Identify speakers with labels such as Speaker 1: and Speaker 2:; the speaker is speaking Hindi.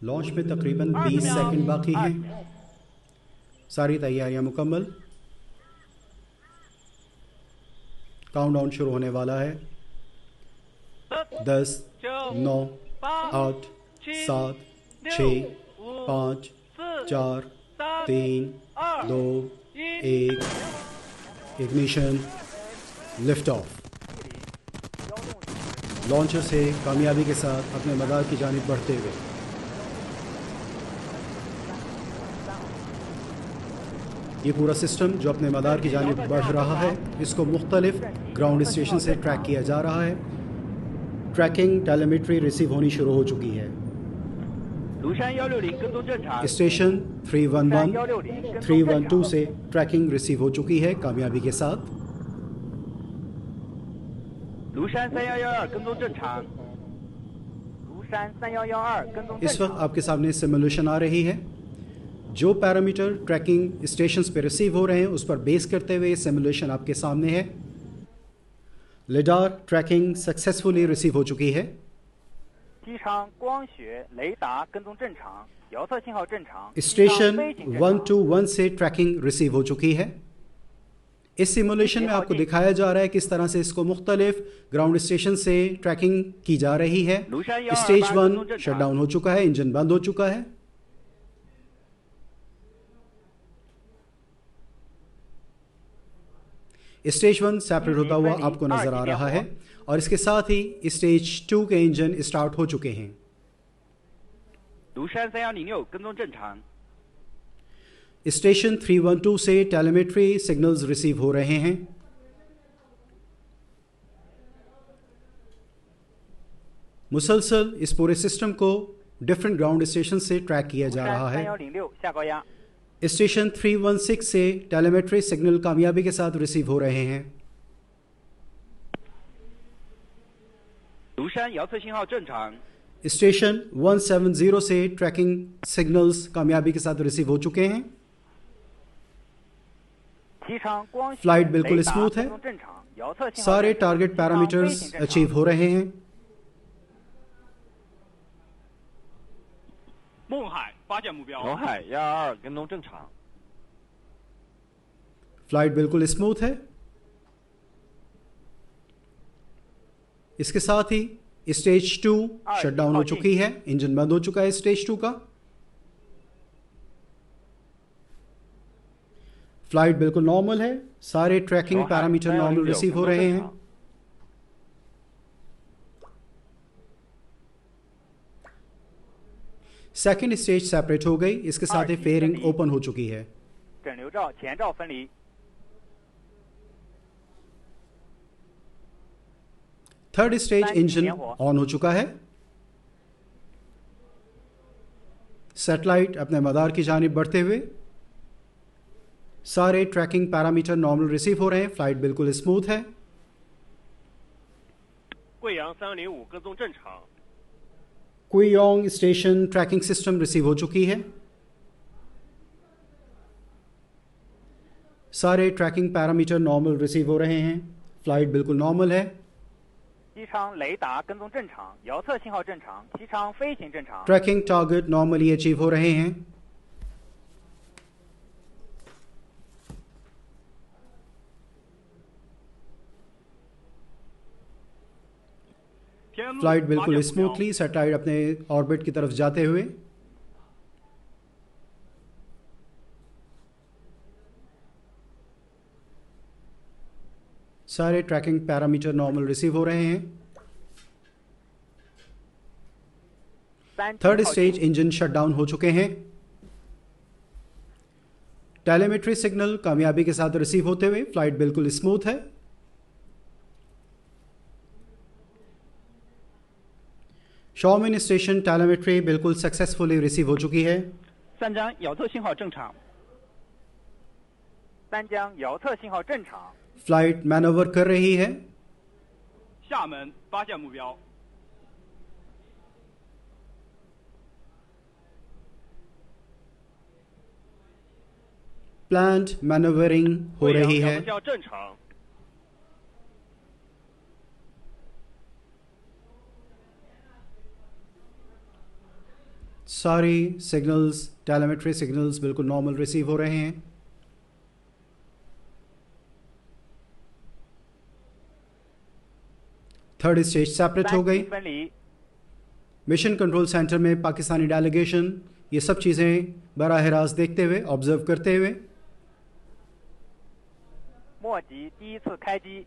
Speaker 1: लॉन्च में तकरीबन 20 सेकंड बाकी हैं। सारी तैयारियां मुकम्मल। काउंटडाउन शुरू होने वाला है। 10, 9, 8, 7, 6, 5, 4, 3, 2, 1। Ignition, lift off. लॉन्चर से कामयाबी के साथ अपने मदार की जानिब बढ़ते हुए ये पूरा सिस्टम जो अपने मदार की जानिब बढ़ रहा है, इसको मुख्तलिफ ग्राउंड स्टेशन से ट्रैक किया जा रहा है। ट्रैकिंग टेलीमेट्री रिसीव होनी शुरू हो चुकी है। स्टेशन 311, 312 से ट्रैकिंग रिसीव हो चुकी है कामयाबी के साथ। इस वक्त आपके सामने सिमुलेशन आ रही है। जो पैरामीटर ट्रैकिंग स्टेशंस पे रिसीव हो रहे हैं उस पर बेस करते हुए सिमुलेशन आपके सामने है। लिडार ट्रैकिंग सक्सेसफुली रिसीव हो चुकी है। स्टेशन 121 से ट्रैकिंग रिसीव हो चुकी है। इस सिमुलेशन में आपको दिखाया जा रहा है किस तरह से इसको मुख्तलिफ ग्राउंड स्टेशन से ट्रैकिंग की जा रही है। स्टेज 1 शटडाउन हो चुका है, इंजन बंद हो चुका है। स्टेज 1 सेपरेट होता हुआ आपको नजर आ रहा है और इसके साथ ही स्टेज 2 के इंजन स्टार्ट हो चुके हैं। स्टेशन 312 से टेलीमेट्री सिग्नल्स रिसीव हो रहे हैं। मुसलसल इस पूरे सिस्टम को डिफरेंट ग्राउंड स्टेशन से ट्रैक किया जा रहा है। स्टेशन 316 से टेलीमेट्री सिग्नल कामयाबी के साथ रिसीव हो रहे हैं। स्टेशन 170 से ट्रैकिंग सिग्नल्स कामयाबी के साथ रिसीव हो चुके हैं। फ्लाइट बिल्कुल स्मूथ है। सारे टारगेट पैरामीटर्स अचीव हो रहे हैं। फ्लाइट बिल्कुल स्मूथ है। इसके साथ ही स्टेज 2 शटडाउन हो चुकी है, इंजन बंद हो चुका है स्टेज 2 का। फ्लाइट बिल्कुल नॉर्मल है। सारे ट्रैकिंग पैरामीटर नॉर्मल रिसीव हो रहे हैं। सेकेंड स्टेज सेपरेट हो गई, इसके साथ ही फेयरिंग ओपन हो चुकी है। थर्ड स्टेज इंजन ऑन हो चुका है। सैटेलाइट अपने मदार की जानिब बढ़ते हुए सारे ट्रैकिंग पैरामीटर नॉर्मल रिसीव हो रहे हैं। फ्लाइट बिल्कुल स्मूथ है। कुइयोंग स्टेशन ट्रैकिंग सिस्टम रिसीव हो चुकी है। सारे ट्रैकिंग पैरामीटर नॉर्मल रिसीव हो रहे हैं। फ्लाइट बिल्कुल नॉर्मल है। ट्रैकिंग टारगेट नॉर्मली अचीव हो रहे हैं। फ्लाइट बिल्कुल स्मूथली सैटेलाइट अपने ऑर्बिट की तरफ जाते हुए सारे ट्रैकिंग पैरामीटर नॉर्मल रिसीव हो रहे हैं। थर्ड स्टेज इंजन शटडाउन हो चुके हैं। टेलीमेट्री सिग्नल कामयाबी के साथ रिसीव होते हुए फ्लाइट बिल्कुल स्मूथ है। शॉमिन स्टेशन टेलीमेट्री बिल्कुल सक्सेसफुली रिसीव हो चुकी है। फ्लाइट मैनोवर कर रही है। प्लांट मैनोवरिंग हो रही है। सारी सिग्नल्स, टेलीमेट्री सिग्नल्स बिल्कुल नॉर्मल रिसीव हो रहे हैं। थर्ड स्टेज सेपरेट हो गई।
Speaker 2: 分离，
Speaker 1: मिशन कंट्रोल सेंटर में पाकिस्तानी डेलीगेशन ये सब चीज़ें बराह रास्त देखते हुए, ऑब्जर्व करते हुए।
Speaker 2: 末级第一次开机。